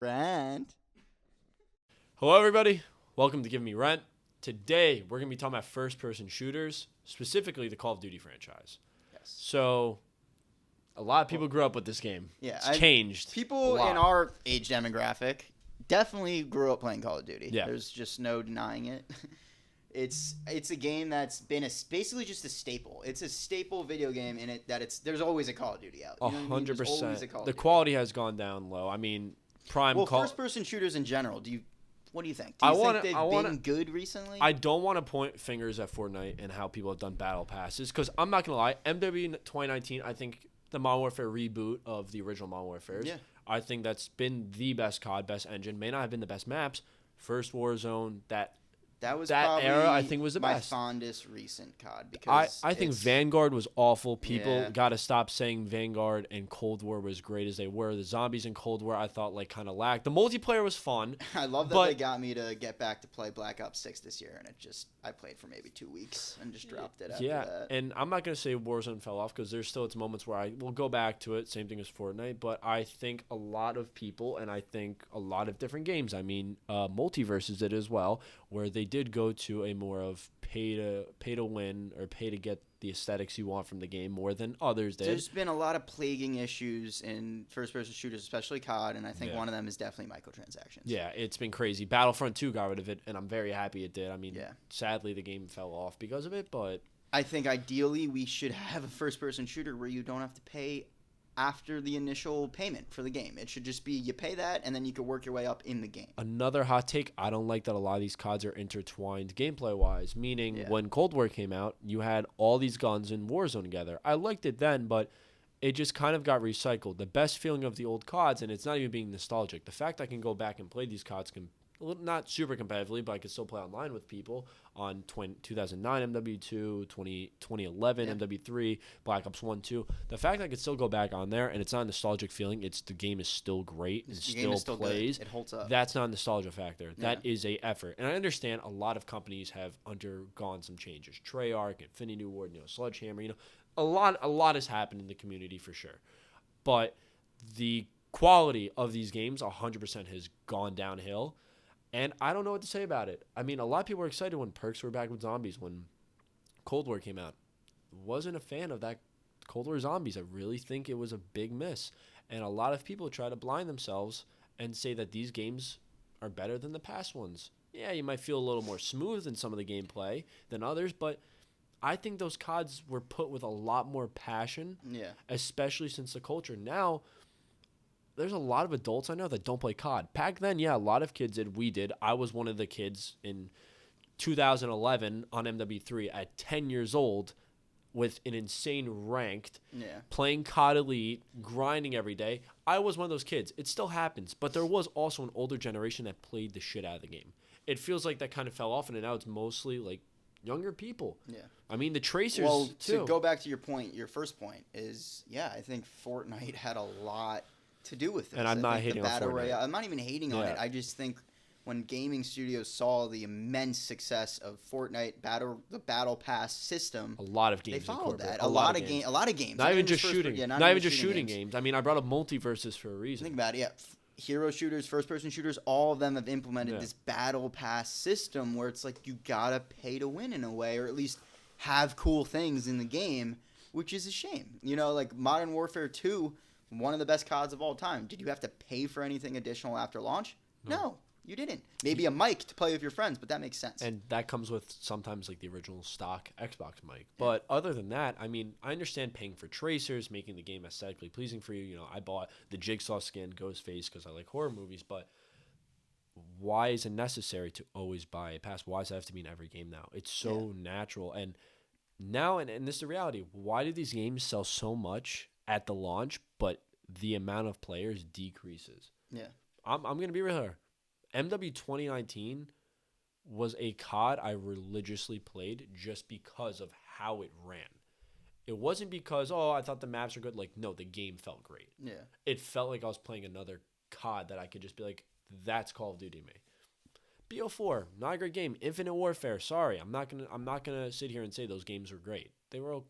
Rant. Hello, everybody. Welcome to Give Me Rent. Today, we're going to be talking about first-person shooters, specifically the Call of Duty franchise. Yes. So, a lot of people grew up with this game. Yeah, It's changed. People a lot. in our age demographic definitely grew up playing Call of Duty. Yeah. There's just no denying it. It's a game that's been basically just a staple. It's a staple video game in it that there's always a Call of Duty out. You know what I mean? There's always a 100%. Call of The Duty. quality has gone down low. I mean, Well, first-person shooters in general. What do you think? I Do you wanna- think I they've wanna- been good recently? I don't want to point fingers at Fortnite and how people have done battle passes, because I'm not going to lie. MW 2019, I think the Modern Warfare reboot of the original Modern Warfare. Yeah. I think that's been the best COD, best engine. May not have been the best maps. First Warzone, That was that probably era, I think, was the my best. fondest recent COD because I think it's- Vanguard was awful. People Yeah. got to stop saying Vanguard and Cold War was great as they were. The zombies in Cold War, I thought, kind of lacked. The multiplayer was fun. I love that but- they got me to get back to play Black Ops 6 this year, and I played for maybe 2 weeks and just dropped it after Yeah, that. and I'm not going to say Warzone fell off because there's still its moments where I will go back to it. Same thing as Fortnite, but I think a lot of people and I think a lot of different games. I mean, Multiverses did as well, where they did go to a more of pay to win or pay to get the aesthetics you want from the game more than others did. There's been a lot of plaguing issues in first-person shooters, especially COD, and I think one of them is definitely microtransactions. Yeah, it's been crazy. Battlefront 2 got rid of it, and I'm very happy it did. I mean, Yeah. sadly the game fell off because of it, but I think ideally we should have a first-person shooter where you don't have to pay after the initial payment for the game. It should just be you pay that, and then you can work your way up in the game. another hot take, I don't like that a lot of these CODs are intertwined gameplay-wise, meaning Yeah. when Cold War came out, you had all these guns in Warzone together. I liked it then, but it just kind of got recycled. The best feeling of the old CODs, and it's not even being nostalgic, the fact I can go back and play these CODs not super competitively, but I can still play online with people on 2009 MW2, 2011 Yeah. MW3, Black Ops 1, 2. The fact I could still go back on there and it's not a nostalgic feeling, it's the game is still great and The game is still plays. good. It holds up. That's not a nostalgia factor. That Yeah. is a effort. And I understand a lot of companies have undergone some changes. Treyarch, Infinity Ward, Sledgehammer, a lot has happened in the community for sure. But the quality of these games 100% has gone downhill. And I don't know what to say about it. I mean, a lot of people were excited when Perks were back with zombies when Cold War came out. Wasn't a fan of that Cold War zombies. I really think it was a big miss. And a lot of people try to blind themselves and say that these games are better than the past ones. Yeah, you might feel a little more smooth in some of the gameplay than others, but I think those CODs were put with a lot more passion, Yeah. especially since the culture. Now, there's a lot of adults I know that don't play COD. Back then, yeah, a lot of kids did. We did. I was one of the kids in 2011 on MW3 at 10 years old with an insane ranked, Yeah. playing COD Elite, grinding every day. I was one of those kids. It still happens, but there was also an older generation that played the shit out of the game. It feels like that kind of fell off, and now it's mostly like younger people. Yeah. I mean, the Tracers, Well, too. to go back to your first point is, yeah, I think Fortnite had a lot to do with this. And I'm I not think hating the on battle Fortnite. royale. I'm not even hating on Yeah. it. I just think when gaming studios saw the immense success of Fortnite the battle pass system, A lot of they games followed incorporate. that. A lot of games. Not even just first- shooting. yeah, not even just shooting games. I mean, I brought up multiverses for a reason. Think about it. Yeah, hero shooters, first-person shooters, all of them have implemented Yeah. this battle pass system where it's like you gotta pay to win in a way, or at least have cool things in the game, which is a shame. Like Modern Warfare 2, one of the best CODs of all time. Did you have to pay for anything additional after launch? No, you didn't. Maybe a mic to play with your friends, but that makes sense. And that comes with sometimes like the original stock Xbox mic. But other than that, I mean, I understand paying for tracers, making the game aesthetically pleasing for you. I bought the Jigsaw skin, Ghostface, because I like horror movies. But why is it necessary to always buy a pass? Why does it have to be in every game now? It's so natural. And now, and this is the reality, why do these games sell so much at the launch, but the amount of players decreases? Yeah. I'm going to be real here. MW 2019 was a COD I religiously played just because of how it ran. It wasn't because, I thought the maps were good. Like, no, the game felt great. Yeah. It felt like I was playing another COD that I could just be like, that's Call of Duty to me. BO4, not a great game. Infinite Warfare, sorry. I'm not gonna sit here and say those games were great. They were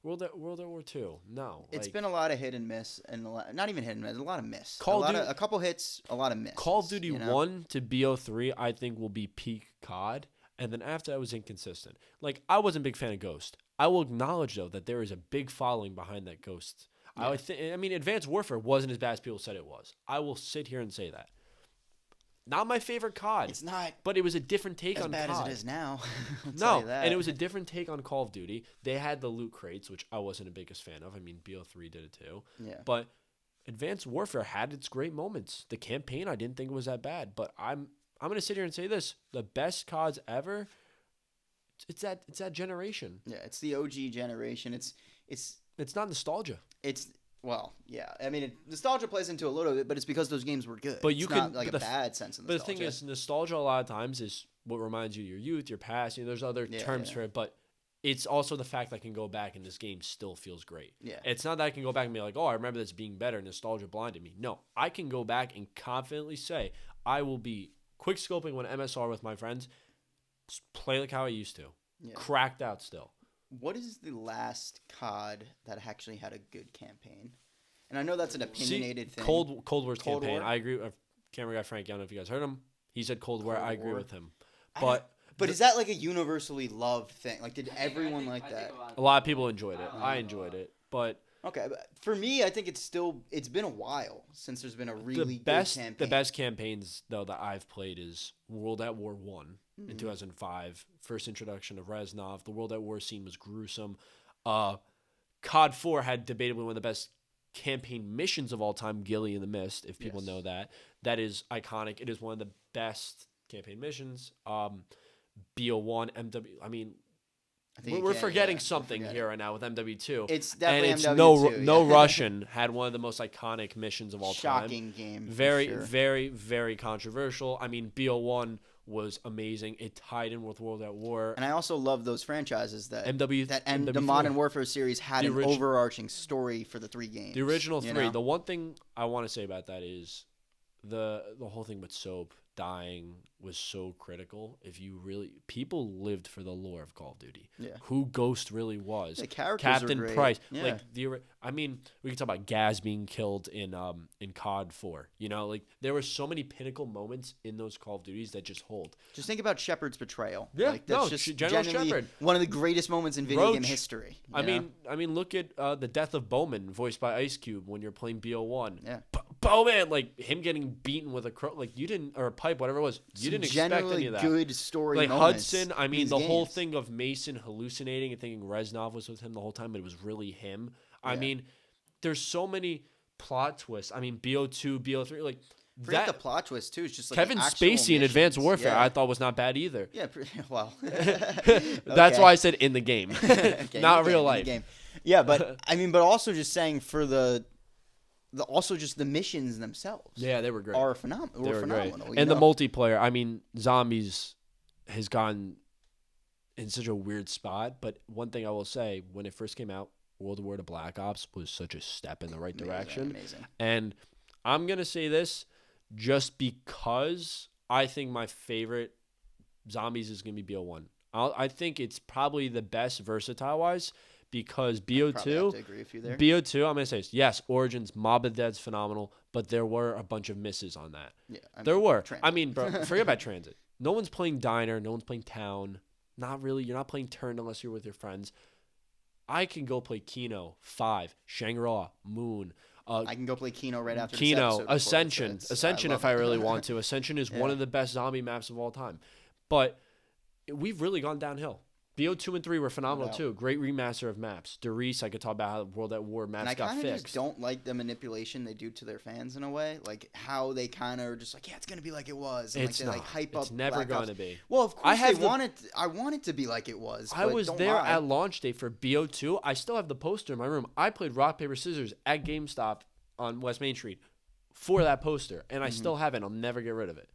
World at War II. No. It's been a lot of hit and miss, and not even hit and miss, a lot of miss. A couple hits, a lot of miss. Call of Duty 1 to BO3, I think, will be peak COD, and then after that was inconsistent. Like, I wasn't a big fan of Ghost. I will acknowledge, though, that there is a big following behind that Ghost. Yeah. I mean, Advanced Warfare wasn't as bad as people said it was. I will sit here and say that. Not my favorite COD. It's not. But it was a different take on COD. As bad as it is now. No, and it was a different take on Call of Duty. They had the loot crates, which I wasn't the biggest fan of. I mean, BO3 did it too. Yeah. But Advanced Warfare had its great moments. The campaign, I didn't think it was that bad. But I'm going to sit here and say this. The best CODs ever, it's that generation. Yeah, it's the OG generation. It's not nostalgia. Well, yeah. I mean, nostalgia plays into a little bit, but it's because those games were good. But you not like a bad sense of nostalgia. But the thing is, nostalgia a lot of times is what reminds you of your youth, your past. There's other terms for it, but it's also the fact that I can go back and this game still feels great. Yeah. It's not that I can go back and be like, oh, I remember this being better. Nostalgia blinded me. No, I can go back and confidently say I will be quick scoping when MSR with my friends, play like how I used to. Yeah. Cracked out still. What is the last COD that actually had a good campaign? And I know that's an opinionated thing. Cold War's campaign. I agree. Camera guy Frank, I don't know if you guys heard him. He said Cold War. I agree with him. But is that like a universally loved thing? Like, did everyone like that? A lot of people enjoyed it. I enjoyed it. But okay, but for me, I think it's been a while since there's been a really good campaign. The best campaigns, though, that I've played is World at War 1 in 2005. First introduction of Reznov. The World at War scene was gruesome. COD 4 had debatably one of the best campaign missions of all time, Gilly in the Mist, if people know that. That is iconic. It is one of the best campaign missions. BO1, MW. I mean, we're forgetting something here right now with MW2. It's definitely MW2. No Russian had one of the most iconic missions of all time. Shocking game. Very, very, very controversial. I mean, BO1 was amazing. It tied in with World at War. And I also love those franchises that MW4. The Modern Warfare series had an overarching story for the 3 games. The original 3. Know? The one thing I want to say about that is the whole thing with Soap dying was so critical. People lived for the lore of Call of Duty. Yeah. Who Ghost really was. The characters Captain are great. Price. Yeah. Like we can talk about Gaz being killed in COD 4. There were so many pinnacle moments in those Call of Duties that just hold. Just think about Shepard's betrayal. Yeah, that's just General Shepard. One of the greatest moments in video game history. I mean, look at the death of Bowman, voiced by Ice Cube, when you're playing BO1. Yeah. Bowman, like him getting beaten with a or a pipe, whatever it was. You didn't expect any of that. Good story. Like moments Hudson, I mean, the whole thing of Mason hallucinating and thinking Reznov was with him the whole time, but it was really him. Yeah. I mean, there's so many plot twists. I mean, BO2, BO3, like the plot twist too. It's just like Kevin Spacey in Advanced Warfare. I thought was not bad either. Yeah, well, that's why I said in the game, not real life. Game. Yeah, but I mean, but also just saying for also just the missions themselves. Yeah, they were great. Are phenomenal. They were phenomenal. Great. And the multiplayer. I mean, Zombies has gone in such a weird spot. But one thing I will say, when it first came out, World War II Black Ops was such a step in the right direction. Amazing. And I'm gonna say this just because I think my favorite Zombies is gonna be BO1. I think it's probably the best versatile wise. Because BO2, I'm going to say this. Yes, Origins, Mob of the Dead's phenomenal, but there were a bunch of misses on that. Yeah, there were. Transit. I mean, bro, forget about Transit. No one's playing Diner. No one's playing Town. Not really. You're not playing Turn unless you're with your friends. I can go play Kino, 5, Shangri-La, Moon. I can go play Kino right after Kino, Ascension. Ascension if I really want to. Ascension is one of the best zombie maps of all time. But we've really gone downhill. BO2 and 3 were phenomenal too. Great remaster of maps. Derice, I could talk about how World at War maps got fixed. And I kind of just don't like the manipulation they do to their fans in a way. Like how they kind of are just like, yeah, it's going to be like it was. And it's they not. Like hype up It's never going to be. Well, of course I want it to be like it was. I was there at launch day for BO2. I still have the poster in my room. I played rock, paper, scissors at GameStop on West Main Street for that poster. And I still have it. I'll never get rid of it.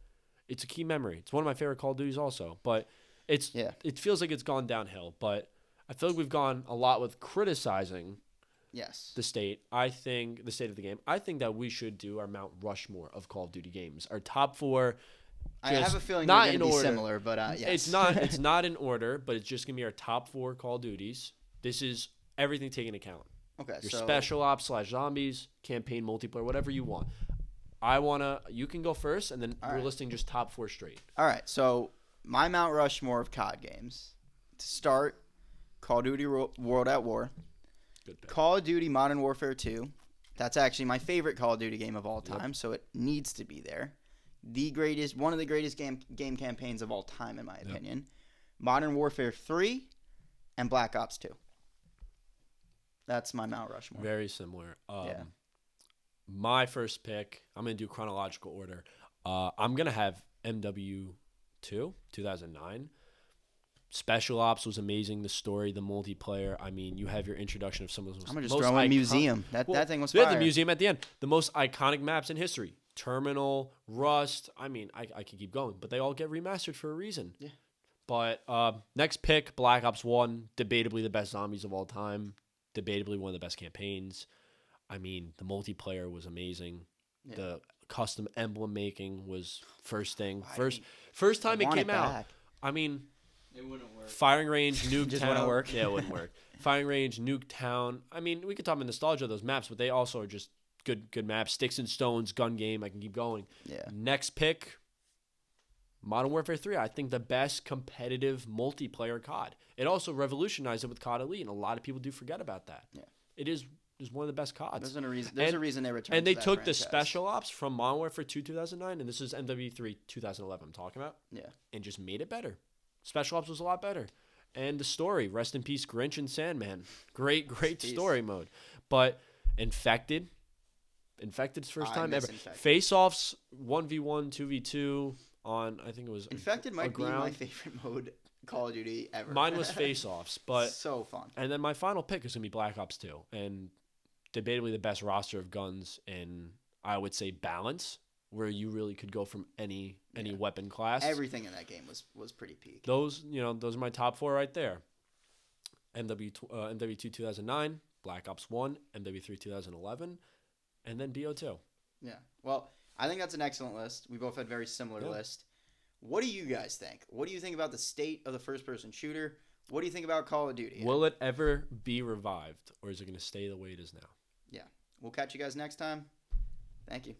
It's a key memory. It's one of my favorite Call of Duties also. But it feels like it's gone downhill. But I feel like we've gone a lot with criticizing the state. I think the state of the game. I think that we should do our Mount Rushmore of Call of Duty games. Our top 4. I have a feeling they're going to be similar, but yes. It's not in order, but it's just going to be our top 4 Call of Duties. This is everything taken into account. Okay, Your so special ops / zombies, campaign, multiplayer, whatever you want. You can go first, and then we're listing just top 4 straight. all right. So my Mount Rushmore of COD games to start: Call of Duty World at War, Good pick. Call of Duty Modern Warfare 2. That's actually my favorite Call of Duty game of all time, so it needs to be there. One of the greatest game campaigns of all time, in my opinion. Modern Warfare 3 and Black Ops 2. That's my Mount Rushmore. Very similar. Yeah. My first pick, I'm going to do chronological order. I'm going to have MW2, 2009. Special Ops was amazing. The story, the multiplayer. I mean, you have your introduction of some of those. I'm going to just throw in Museum. That thing was fire. The museum at the end. The most iconic maps in history. Terminal, Rust. I mean, I could keep going, but they all get remastered for a reason. Yeah. But next pick, Black Ops 1. Debatably the best zombies of all time. Debatably one of the best campaigns. I mean, the multiplayer was amazing. Yeah. The custom emblem making was first thing. First time it came out. I mean, it wouldn't work. Firing range, nuke just town. wouldn't work. Yeah, it wouldn't work. Firing range, nuke town. I mean, we could talk about nostalgia of those maps, but they also are just good maps. Sticks and stones, gun game. I can keep going. Yeah. Next pick, Modern Warfare 3. I think the best competitive multiplayer COD. It also revolutionized it with COD Elite, and a lot of people do forget about that. Yeah. It is one of the best CODs. There's a reason they returned. And they to that took franchise. the special ops from Modern Warfare 2 2009, and this is MW3 2011 I'm talking about. Yeah. And just made it better. Special ops was a lot better. And the story, rest in peace, Grinch and Sandman. Great story mode. But Infected's first time ever. Face-offs, 1v1, 2v2 on, I think it was Infected might be my favorite mode Call of Duty ever. Mine was face-offs, but so fun. And then my final pick is going to be Black Ops 2. And debatably the best roster of guns in, I would say, balance, where you really could go from any weapon class. Everything in that game was pretty peak. Those are my top 4 right there. MW2 2009, Black Ops 1, MW3 2011, and then BO2. Yeah. Well, I think that's an excellent list. We both had very similar lists. What do you guys think? What do you think about the state of the first-person shooter? What do you think about Call of Duty? Will it ever be revived, or is it going to stay the way it is now? Yeah. We'll catch you guys next time. Thank you.